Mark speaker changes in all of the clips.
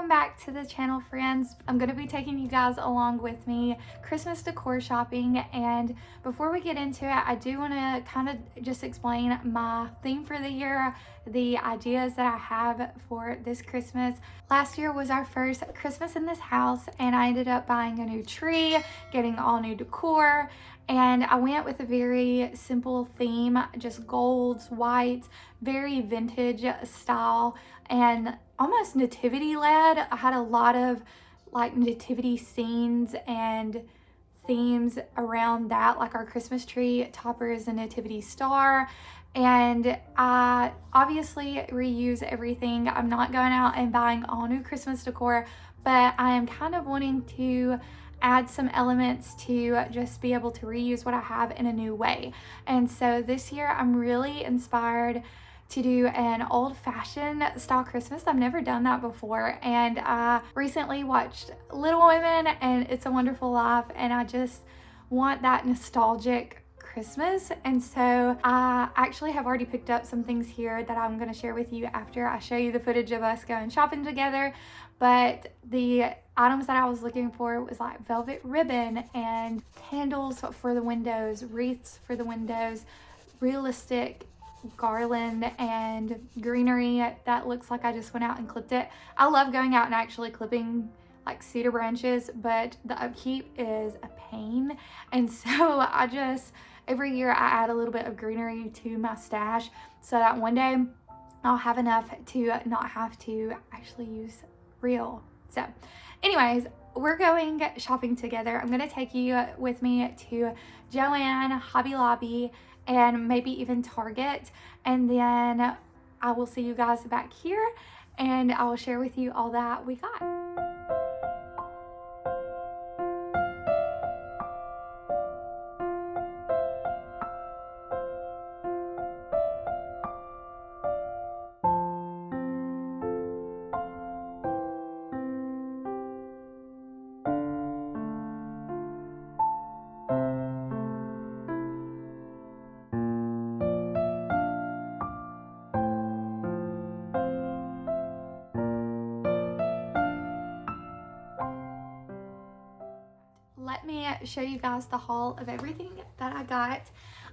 Speaker 1: welcome back to the channel, friends. I'm going to be taking you guys along with me Christmas decor shopping, and before we get into it, I do want to kind of just explain my theme for the year, the ideas that I have for this Christmas. Last year was our first Christmas in this house, and I ended up buying a new tree, getting all new decor, and I went with a very simple theme, just golds, whites, very vintage style, and almost nativity led. I had a lot of like nativity scenes and themes around that, like our Christmas tree topper is a nativity star, and I obviously reuse everything. I'm not going out and buying all new Christmas decor, but I am kind of wanting to add some elements to just be able to reuse what I have in a new way. And so this year I'm really inspired to do an old-fashioned style Christmas. I've never done that before, and I recently watched Little Women and It's a Wonderful Life, and I just want that nostalgic Christmas. And so I actually have already picked up some things here that I'm going to share with you after I show you the footage of us going shopping together. But the items that I was looking for was like velvet ribbon and candles for the windows, wreaths for the windows, realistic garland and greenery that looks like I just went out and clipped it. I love going out and actually clipping like cedar branches, but the upkeep is a pain, and so I just every year I add a little bit of greenery to my stash so that one day I'll have enough to not have to actually use real. So anyways, we're going shopping together. I'm gonna take you with me to Joann, Hobby Lobby, and maybe even Target, and then I will see you guys back here and I will share with you all that we got. Let me show you guys the haul of everything that I got.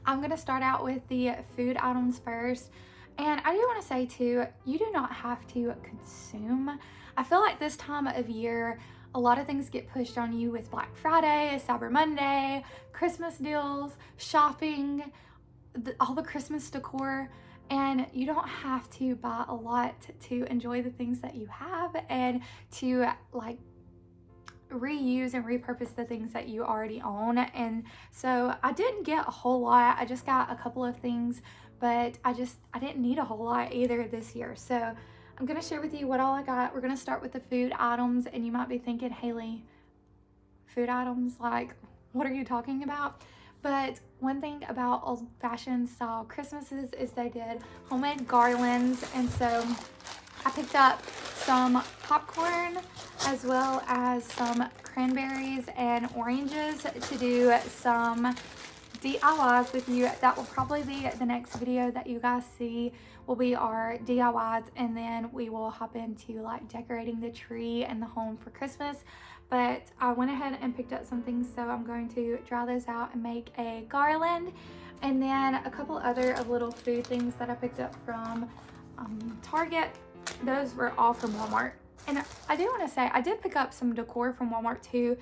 Speaker 1: I'm gonna start out with the food items first. And I do want to say too, you do not have to consume. I feel like this time of year, a lot of things get pushed on you with Black Friday, Cyber Monday, Christmas deals, shopping, all the Christmas decor. And you don't have to buy a lot to enjoy the things that you have and to like reuse and repurpose the things that you already own. And so I didn't get a whole lot. I just got a couple of things, but I didn't need a whole lot either this year. So I'm gonna share with you what all I got. We're gonna start with the food items, and you might be thinking, Haley, food items, like what are you talking about? But one thing about old-fashioned style Christmases is they did homemade garlands, and so I picked up some popcorn as well as some cranberries and oranges to do some DIYs with you. That will probably be the next video that you guys see will be our DIYs, and then we will hop into like decorating the tree and the home for Christmas. But I went ahead and picked up some things, so I'm going to dry those out and make a garland, and then a couple other of little food things that I picked up from Target. Those were all from Walmart. And I do want to say I did pick up some decor from Walmart too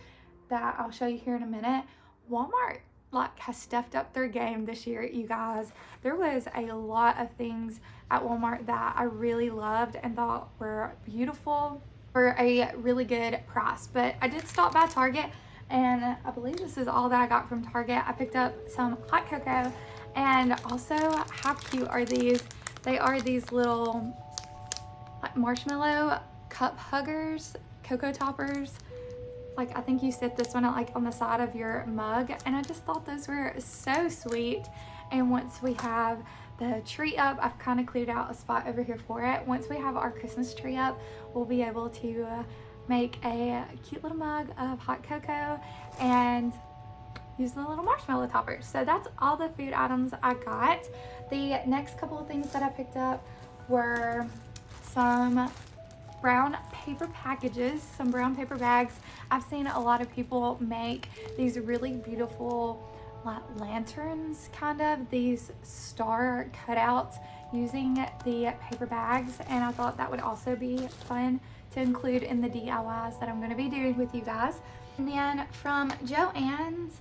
Speaker 1: that I'll show you here in a minute. Walmart like has stepped up their game this year, you guys. There was a lot of things at Walmart that I really loved and thought were beautiful for a really good price. But I did stop by Target, and I believe this is all that I got from Target. I picked up some hot cocoa, and also how cute are these? They are these little like marshmallow cup huggers, cocoa toppers. Like I think you set this one like on the side of your mug, and I just thought those were so sweet. And once we have the tree up, I've kind of cleared out a spot over here for it. Once we have our Christmas tree up, we'll be able to make a cute little mug of hot cocoa and use the little marshmallow toppers. So that's all the food items I got. The next couple of things that I picked up were some brown paper packages, some brown paper bags. I've seen a lot of people make these really beautiful like lanterns, kind of these star cutouts using the paper bags, and I thought that would also be fun to include in the DIYs that I'm going to be doing with you guys. And then from Joann's,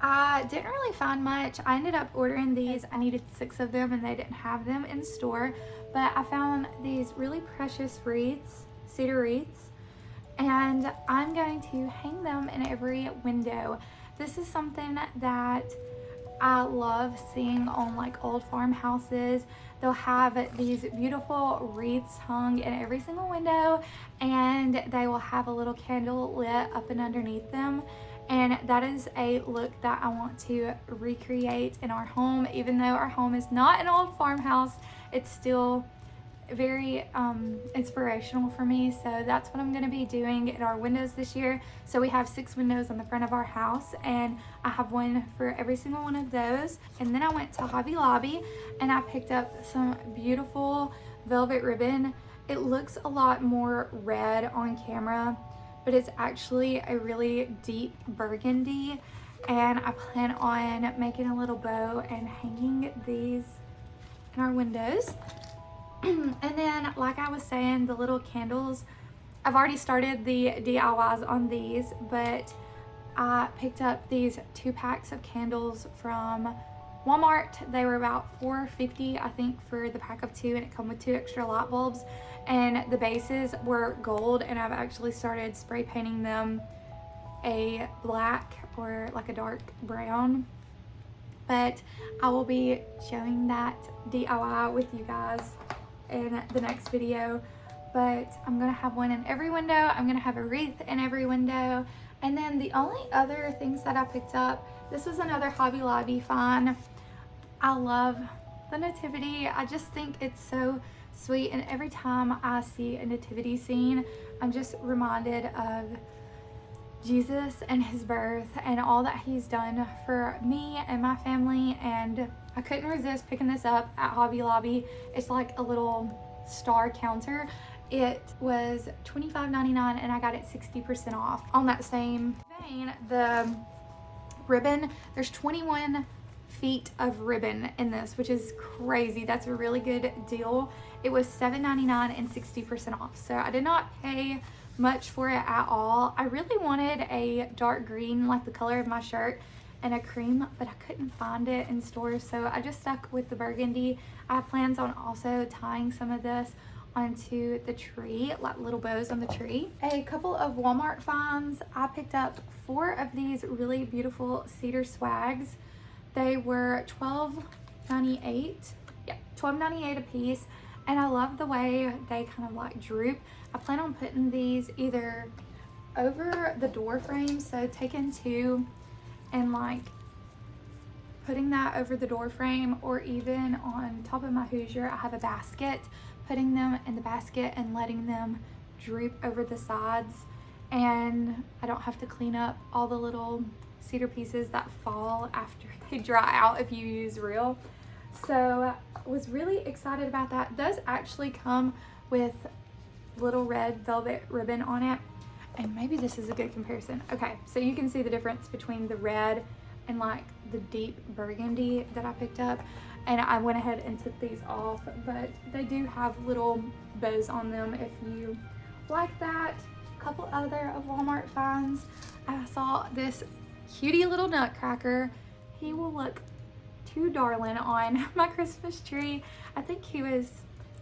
Speaker 1: I didn't really find much. I ended up ordering these. I needed 6 of them and they didn't have them in store, but I found these really precious wreaths, cedar wreaths, and I'm going to hang them in every window. This is something that I love seeing on like old farmhouses. They'll have these beautiful wreaths hung in every single window, and they will have a little candle lit up and underneath them. And that is a look that I want to recreate in our home. Even though our home is not an old farmhouse, it's still very inspirational for me. So that's what I'm going to be doing in our windows this year. So we have 6 windows on the front of our house, and I have one for every single one of those. And then I went to Hobby Lobby and I picked up some beautiful velvet ribbon. It looks a lot more red on camera, but it's actually a really deep burgundy, and I plan on making a little bow and hanging these in our windows. And then, like I was saying, the little candles, I've already started the DIYs on these, but I picked up these 2 packs of candles from Walmart. They were about $4.50, I think, for the pack of 2, and it come with 2 extra light bulbs. And the bases were gold, and I've actually started spray painting them a black or like a dark brown. But I will be showing that DIY with you guys in the next video. But I'm gonna have one in every window. I'm gonna have a wreath in every window. And then the only other things that I picked up, this was another Hobby Lobby find. I love the nativity. I just think it's so sweet, and every time I see a nativity scene, I'm just reminded of Jesus and his birth and all that he's done for me and my family. And I couldn't resist picking this up at Hobby Lobby. It's like a little star counter. It was $25.99 and I got it 60% off. On that same vein, the ribbon, there's 21 feet of ribbon in this, which is crazy. That's a really good deal. It was $7.99 and 60% off. So I did not pay much for it at all. I really wanted a dark green, like the color of my shirt, and a cream, but I couldn't find it in stores, so I just stuck with the burgundy. I have plans on also tying some of this onto the tree, like little bows on the tree. A couple of Walmart finds. I picked up 4 of these really beautiful cedar swags. They were $12.98. Yeah, $12.98 a piece. And I love the way they kind of like droop. I plan on putting these either over the door frame, so taking 2 and like putting that over the door frame, or even on top of my Hoosier, I have a basket, putting them in the basket and letting them droop over the sides, and I don't have to clean up all the little cedar pieces that fall after they dry out if you use real. So I was really excited about that. It does actually come with little red velvet ribbon on it, and maybe this is a good comparison. Okay, so you can see the difference between the red and like the deep burgundy that I picked up, and I went ahead and took these off, but they do have little bows on them if you like that. A couple other of Walmart finds. I saw this cutie little nutcracker. He will look too darling on my Christmas tree. I think he was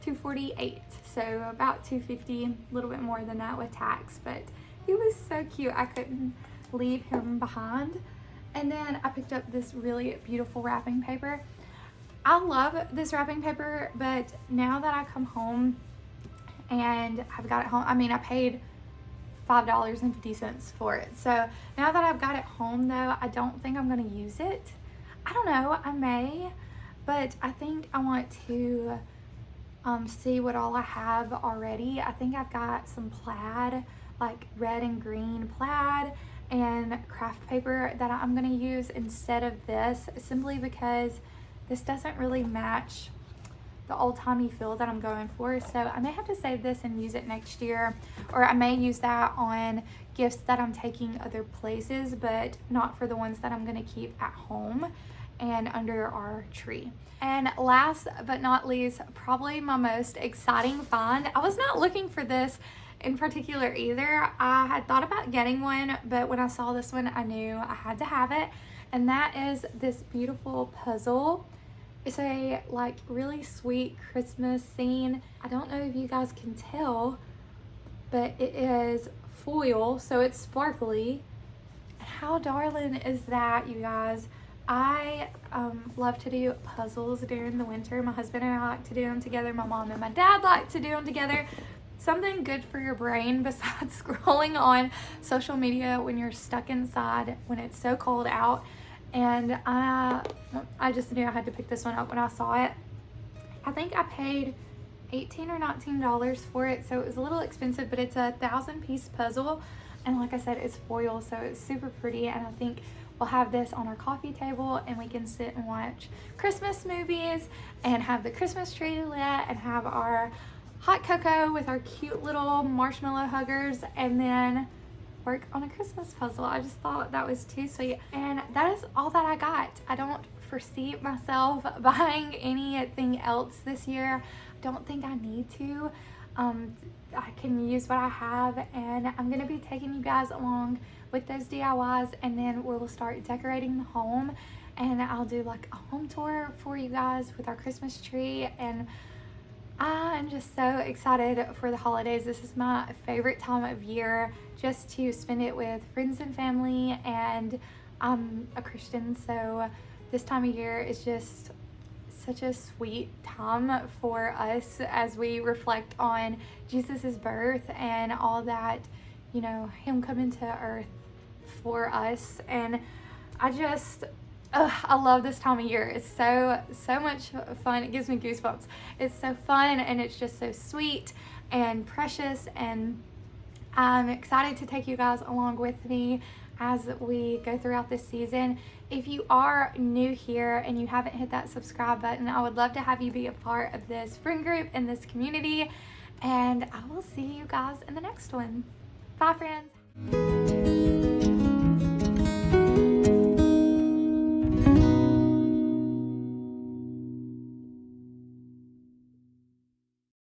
Speaker 1: $2.48, so about $2.50, a little bit more than that with tax, but he was so cute. I couldn't leave him behind. And then I picked up this really beautiful wrapping paper. I love this wrapping paper, but now that I come home and I've got it home, I mean, I paid $5.50 for it. So now that I've got it home though, I don't think I'm gonna use it. I don't know, I may, but I think I want to see what all I have already. I think I've got some plaid, like red and green plaid, and craft paper that I'm gonna use instead of this, simply because this doesn't really match the old-timey feel that I'm going for. So I may have to save this and use it next year, or I may use that on gifts that I'm taking other places, but not for the ones that I'm gonna keep at home and under our tree. And last but not least, probably my most exciting find. I was not looking for this in particular either. I had thought about getting one, but when I saw this one, I knew I had to have it. And that is this beautiful puzzle. It's a like really sweet Christmas scene. I don't know if you guys can tell, but it is foil, so it's sparkly. And how darling is that, you guys? I love to do puzzles during the winter. My husband and I like to do them together. My mom and my dad like to do them together. Something good for your brain besides scrolling on social media when you're stuck inside when it's so cold out. And I just knew I had to pick this one up when I saw it. I think I paid $18 or $19 for it, so it was a little expensive, but it's a 1,000-piece puzzle. And like I said, it's foil, so it's super pretty. And I think we'll have this on our coffee table and we can sit and watch Christmas movies and have the Christmas tree lit and have our hot cocoa with our cute little marshmallow huggers and then work on a Christmas puzzle. I just thought that was too sweet. And that is all that I got. I don't foresee myself buying anything else this year. I don't think I need to. I can use what I have, and I'm gonna be taking you guys along with those DIYs, and then we'll start decorating the home, and I'll do like a home tour for you guys with our Christmas tree. And I'm just so excited for the holidays. This is my favorite time of year, just to spend it with friends and family, and I'm a Christian, so this time of year is just such a sweet time for us as we reflect on Jesus's birth and all that, you know, him coming to earth for us. And I just I love this time of year. It's so much fun. It gives me goosebumps. It's so fun, and it's just so sweet and precious, and I'm excited to take you guys along with me as we go throughout this season. If you are new here and you haven't hit that subscribe button, I would love to have you be a part of this friend group and this community, and I will see you guys in the next one. Bye, friends.